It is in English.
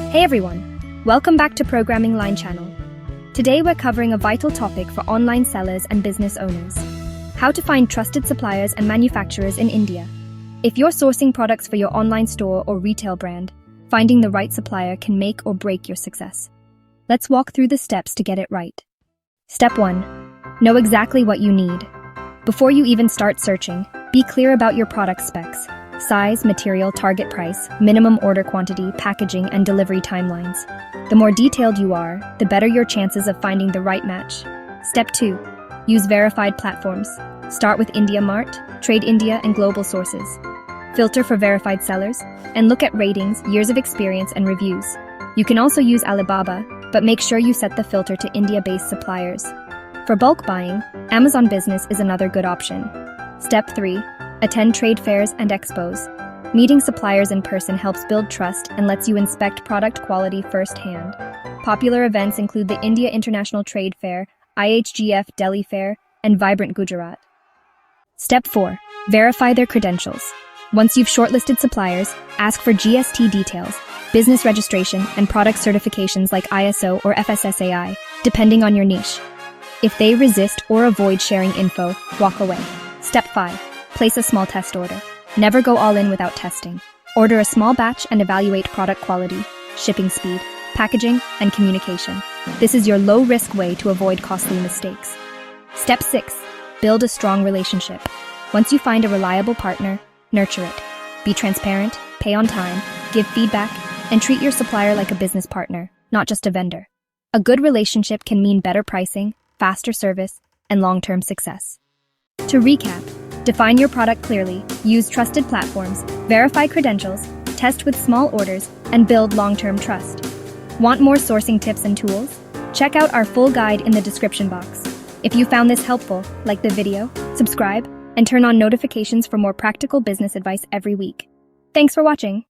Hey everyone, welcome back to Programming Line Channel. Today we're covering a vital topic for online sellers and business owners: how to find trusted suppliers and manufacturers in India. If you're sourcing products for your online store or retail brand, finding the right supplier can make or break your success. Let's walk through the steps to get it right. Step 1. Know exactly what you need. Before you even start searching, be clear about your product specs: size, material, target price, minimum order quantity, packaging, and delivery timelines. The more detailed you are, the better your chances of finding the right match. Step 2. Use verified platforms. Start with India Mart, Trade India, and global sources. Filter for verified sellers, and look at ratings, years of experience, and reviews. You can also use Alibaba, but make sure you set the filter to India-based suppliers. For bulk buying, Amazon Business is another good option. Step 3. Attend trade fairs and expos. Meeting suppliers in person helps build trust and lets you inspect product quality firsthand. Popular events include the India International Trade Fair, IHGF Delhi Fair, and Vibrant Gujarat. Step 4. Verify their credentials. Once you've shortlisted suppliers, ask for GST details, business registration, and product certifications like ISO or FSSAI, depending on your niche. If they resist or avoid sharing info, walk away. Step 5. Place a small test order. Never go all in without testing. Order a small batch and evaluate product quality, shipping speed, packaging, and communication. This is your low-risk way to avoid costly mistakes. Step 6. Build a strong relationship. Once you find a reliable partner, nurture it. Be transparent, pay on time, give feedback, and treat your supplier like a business partner, not just a vendor. A good relationship can mean better pricing, faster service, and long-term success. To recap, define your product clearly, use trusted platforms, verify credentials, test with small orders, and build long-term trust. Want more sourcing tips and tools? Check out our full guide in the description box. If you found this helpful, like the video, subscribe, and turn on notifications for more practical business advice every week. Thanks for watching.